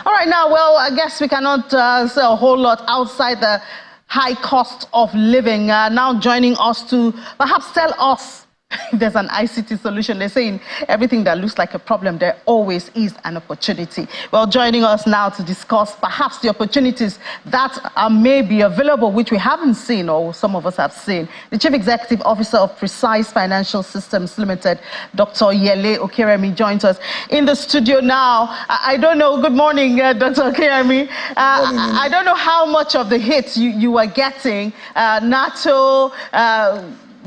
All right, now, well, I guess we cannot say a whole lot outside the high cost of living. Now joining us to perhaps tell us if there's an ICT solution. They're saying everything that looks like a problem, there always is an opportunity. Well, joining us now to discuss perhaps the opportunities that may be available, which we haven't seen, or some of us have seen. The Chief Executive Officer of Precise Financial Systems Limited, Dr. Yele Okeremi, joins us in the studio now. I don't know. Good morning, Dr. Okeremi. I don't know how much of the hits you are getting. NATO,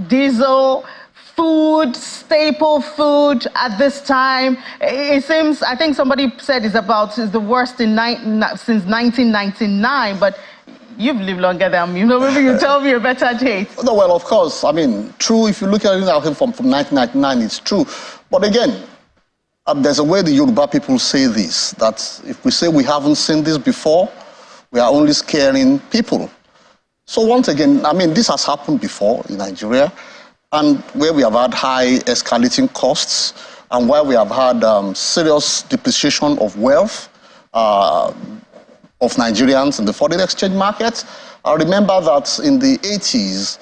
diesel, food, staple food at this time. It seems, I think somebody said it's the worst since 1999, but you've lived longer than me. Maybe you tell me a better date. No, well, of course. I mean, true, if you look at it now from 1999, it's true. But again, there's a way the Yoruba people say this, that if we say we haven't seen this before, we are only scaring people. So once again, I mean, this has happened before in Nigeria, and where we have had high escalating costs, and where we have had serious depreciation of wealth of Nigerians in the foreign exchange market. I remember that in the 80s,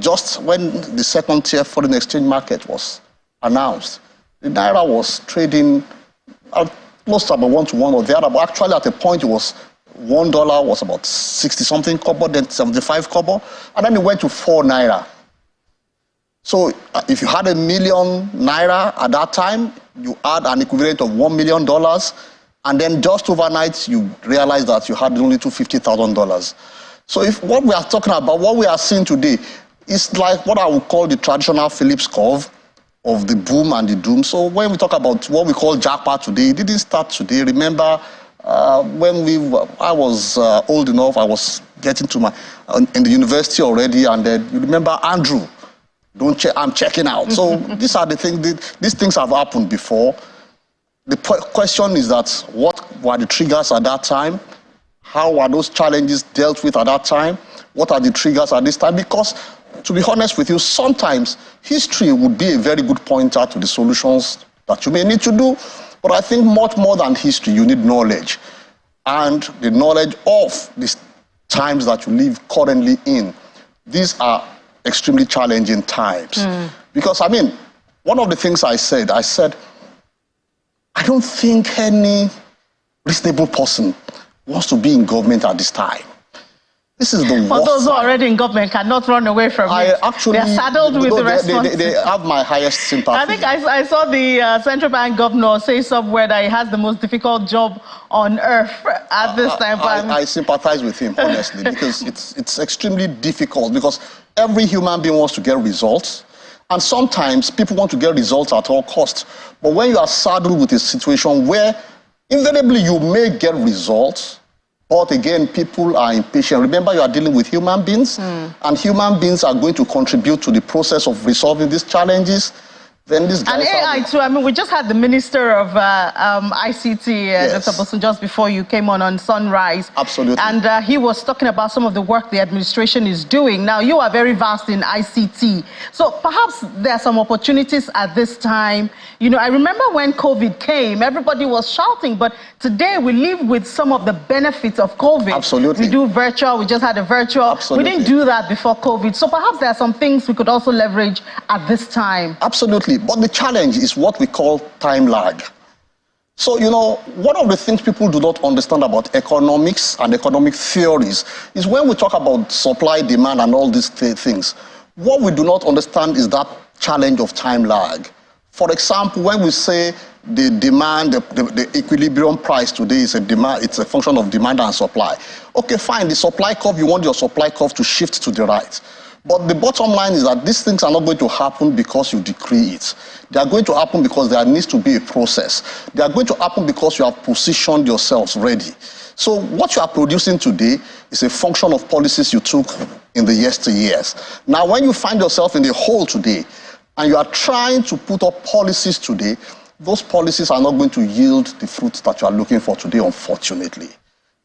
just when the second-tier foreign exchange market was announced, the Naira was trading close to about 1 to 1 or the other, but actually at a point it was $1 was about 60-something kobo, then 75 kobo, and then it went to 4 Naira. So if you had $1 million Naira at that time, you had an equivalent of $1 million, and then just overnight you realize that you had only $250,000. So if what we are talking about, what we are seeing today, is like what I would call the traditional Phillips curve of the boom and the doom. So when we talk about what we call jackpot today, it didn't start today. Remember when I was old enough, I was getting to in the university already, and then you remember Andrew. I'm checking out. So these are the things, these things have happened before. The question is that what were the triggers at that time? How were those challenges dealt with at that time? What are the triggers at this time? Because, to be honest with you, sometimes history would be a very good pointer to the solutions that you may need to do. But I think much more than history, you need knowledge. And the knowledge of these times that you live currently in. These are extremely challenging times. Because, I mean, one of the things I said, I don't think any reasonable person wants to be in government at this time. This is the worst. For those who are already in government cannot run away from it. Actually, they're saddled with the responsibility. They have my highest sympathy. I think I saw the central bank governor say somewhere that he has the most difficult job on earth at this time. I sympathize with him, honestly, because it's extremely difficult, because every human being wants to get results. And sometimes people want to get results at all costs. But when you are saddled with a situation where invariably you may get results, but again, people are impatient. Remember, you are dealing with human beings, and human beings are going to contribute to the process of resolving these challenges. Then this guy. And AI too. I mean, we just had the Minister of ICT, yes, Dr. Bosun, just before you came on Sunrise. Absolutely. And he was talking about some of the work the administration is doing. Now, you are very vast in ICT. So perhaps there are some opportunities at this time. You know, I remember when COVID came, everybody was shouting, but today we live with some of the benefits of COVID. Absolutely. We do virtual, we just had a virtual. Absolutely. We didn't do that before COVID. So perhaps there are some things we could also leverage at this time. Absolutely. But the challenge is what we call time lag. So, you know, one of the things people do not understand about economics and economic theories is when we talk about supply, demand, and all these things, what we do not understand is that challenge of time lag. For example, when we say the demand, the equilibrium price today is it's a function of demand and supply. Okay, fine, the supply curve, you want your supply curve to shift to the right. But the bottom line is that these things are not going to happen because you decree it. They are going to happen because there needs to be a process. They are going to happen because you have positioned yourselves ready. So what you are producing today is a function of policies you took in the yesteryears. Now, when you find yourself in the hole today, and you are trying to put up policies today, those policies are not going to yield the fruits that you are looking for today, unfortunately.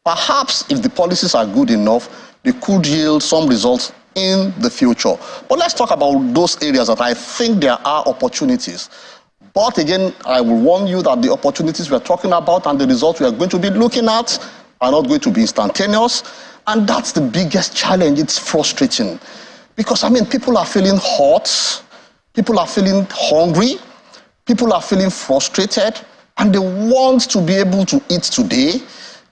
Perhaps if the policies are good enough, they could yield some results in the future. But let's talk about those areas that I think there are opportunities. But again, I will warn you that the opportunities we are talking about and the results we are going to be looking at are not going to be instantaneous. And that's the biggest challenge. It's frustrating. Because, I mean, people are feeling hot, people are feeling hungry, people are feeling frustrated, and they want to be able to eat today,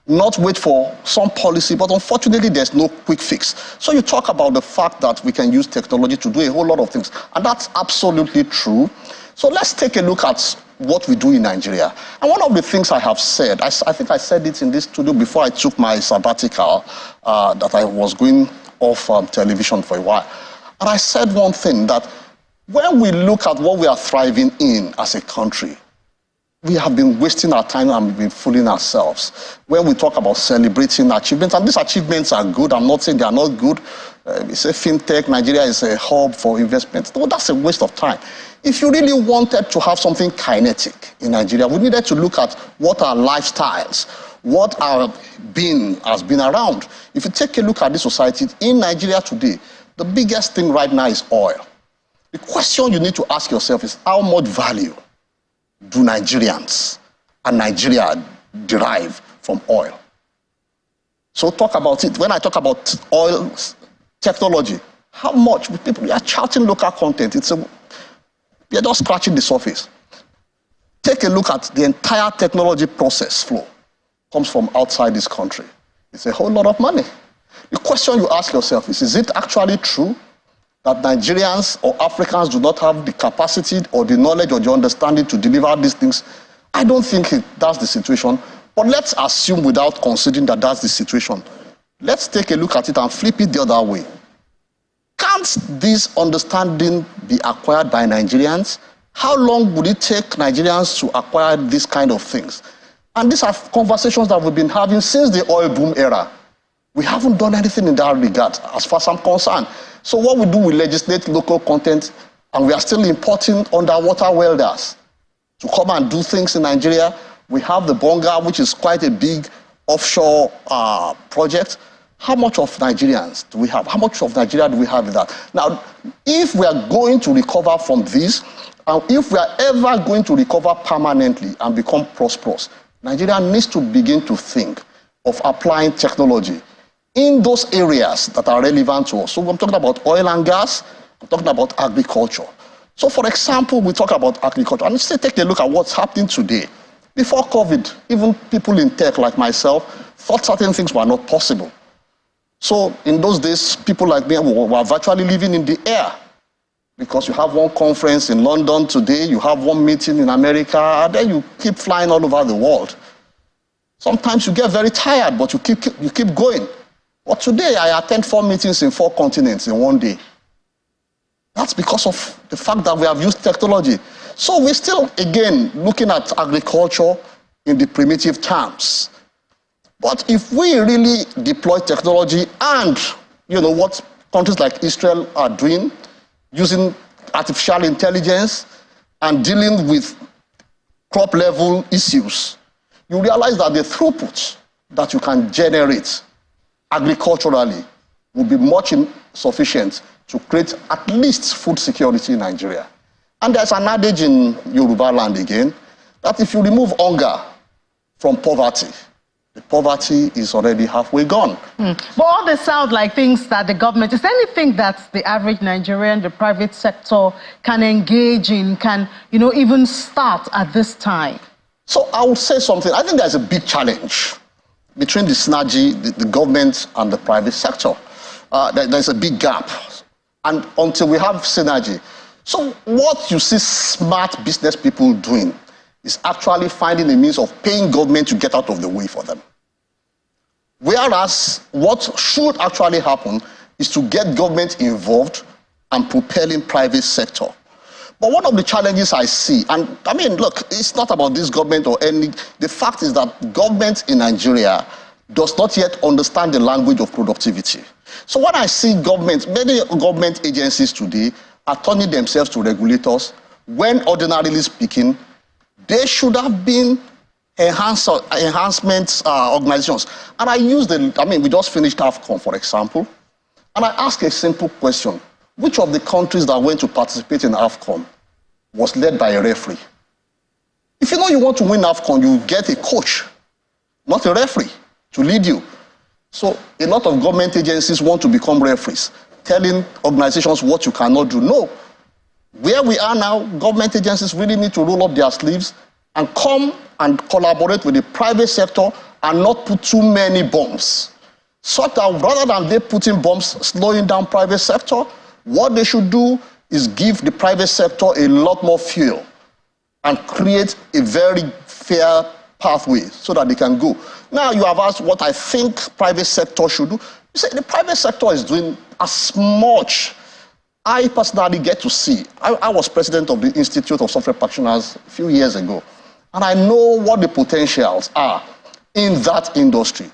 not wait for some policy, but unfortunately there's no quick fix. So you talk about the fact that we can use technology to do a whole lot of things, and that's absolutely true. So let's take a look at what we do in Nigeria. And one of the things I have said, I think I said it in this studio before I took my sabbatical, that I was going off television for a while. And I said one thing, that when we look at what we are thriving in as a country, we have been wasting our time and we've been fooling ourselves. When we talk about celebrating achievements, and these achievements are good, I'm not saying they are not good. We say fintech, Nigeria is a hub for investment. No, that's a waste of time. If you really wanted to have something kinetic in Nigeria, we needed to look at what our lifestyles, what our being has been around. If you take a look at this society in Nigeria today, the biggest thing right now is oil. The question you need to ask yourself is, how much value do Nigerians and Nigeria derive from oil? So talk about it. When I talk about oil technology, how much people are charting local content? We are just scratching the surface. Take a look at the entire technology process flow. Comes from outside this country. It's a whole lot of money. The question you ask yourself is it actually true that Nigerians or Africans do not have the capacity or the knowledge or the understanding to deliver these things? I don't think that's the situation. But let's assume, without considering that that's the situation, let's take a look at it and flip it the other way. Can't this understanding be acquired by Nigerians? How long would it take Nigerians to acquire these kind of things? And these are conversations that we've been having since the oil boom era. We haven't done anything in that regard, as far as I'm concerned. So what we do, we legislate local content, and we are still importing underwater welders to come and do things in Nigeria. We have the Bonga, which is quite a big offshore project. How much of Nigerians do we have? How much of Nigeria do we have in that? Now, if we are going to recover from this, and if we are ever going to recover permanently and become prosperous, Nigeria needs to begin to think of applying technology in those areas that are relevant to us. So I'm talking about oil and gas, I'm talking about agriculture. So for example, we talk about agriculture, and let's take a look at what's happening today. Before COVID, even people in tech like myself thought certain things were not possible. So in those days, people like me were virtually living in the air, because you have one conference in London today, you have one meeting in America, and then you keep flying all over the world. Sometimes you get very tired, but you keep going. But today, I attend 4 meetings in 4 continents in one day. That's because of the fact that we have used technology. So we're still, again, looking at agriculture in the primitive terms. But if we really deploy technology and, what countries like Israel are doing, using artificial intelligence and dealing with crop level issues, you realize that the throughput that you can generate agriculturally will be much insufficient to create at least food security in Nigeria. And there's an adage in Yoruba land again, that if you remove hunger from poverty, the poverty is already halfway gone. But all this sound like things that the government, is there anything that the average Nigerian, the private sector can engage in, can, even start at this time? So I will say something. I think there's a big challenge between the synergy, the government and the private sector. There's a big gap. And until we have synergy. So what you see smart business people doing is actually finding a means of paying government to get out of the way for them. Whereas what should actually happen is to get government involved and propelling private sector. But one of the challenges I see, and I mean, look, it's not about this government or any, the fact is that government in Nigeria does not yet understand the language of productivity. So when I see government, many government agencies today are turning themselves to regulators, when ordinarily speaking, they should have been enhancement organizations. And we just finished AFCON, for example, and I ask a simple question. Which of the countries that went to participate in AFCON was led by a referee? If you know you want to win AFCON, you get a coach, not a referee, to lead you. So a lot of government agencies want to become referees, telling organizations what you cannot do. No. Where we are now, government agencies really need to roll up their sleeves and come and collaborate with the private sector and not put too many bombs. So that rather than they putting bombs slowing down private sector, what they should do is give the private sector a lot more fuel and create a very fair pathway so that they can go. Now you have asked what I think private sector should do. You say the private sector is doing as much. I personally get to see. I was president of the Institute of Software Practitioners a few years ago, and I know what the potentials are in that industry.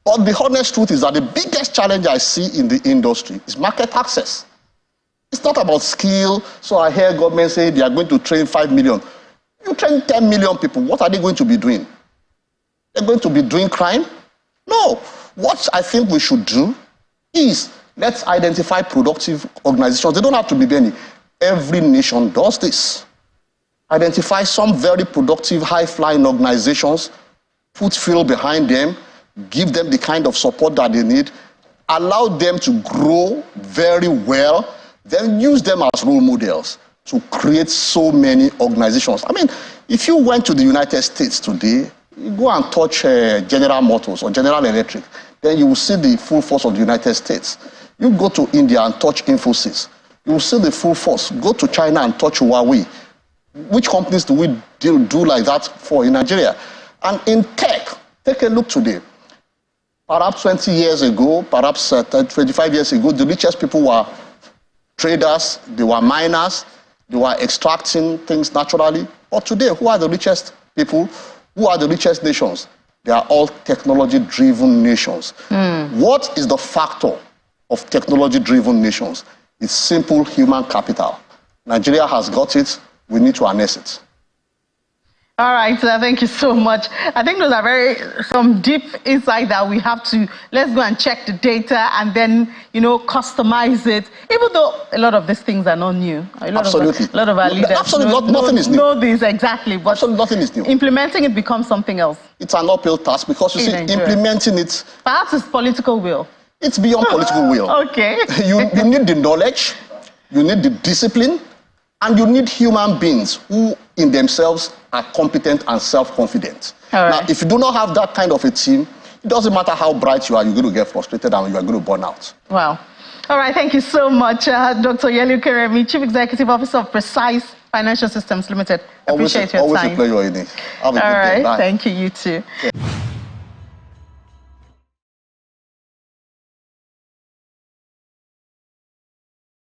But the honest truth is that the biggest challenge I see in the industry is market access. It's not about skill. So I hear government say they are going to train 5 million. You train 10 million people, what are they going to be doing? They're going to be doing crime? No. What I think we should do is let's identify productive organizations. They don't have to be many. Every nation does this. Identify some very productive, high-flying organizations, put fuel behind them, give them the kind of support that they need, allow them to grow very well, then use them as role models to create so many organizations. I mean, if you went to the United States today, you go and touch General Motors or General Electric, then you will see the full force of the United States. You go to India and touch Infosys, you will see the full force. Go to China and touch Huawei. Which companies do we do like that for in Nigeria? And in tech, take a look today. Perhaps 20 years ago, perhaps 25 years ago, the richest people were traders, they were miners, they were extracting things naturally. But today, who are the richest people? Who are the richest nations? They are all technology-driven nations. What is the factor of technology-driven nations? It's simple human capital. Nigeria has got it. We need to harness it. All right, thank you so much. I think those are some deep insight that we have to, let's go and check the data and then, customize it. Even though a lot of these things are not new. Absolutely. A lot of our leaders nothing is new. Know this exactly, but absolutely nothing is new. Implementing it becomes something else. It's an uphill task because you see, implementing it. Perhaps it's political will. It's beyond political will. Okay. You need the knowledge, you need the discipline, and you need human beings who in themselves are competent and self-confident. Right. Now, if you do not have that kind of a team, it doesn't matter how bright you are, you're going to get frustrated and you are going to burn out. Wow. All right, thank you so much, Dr. Yellow Keremi, Chief Executive Officer of Precise Financial Systems Limited. Appreciate your time. Always a pleasure, Edie. Have a good day. Bye. Thank you, you too. Yeah.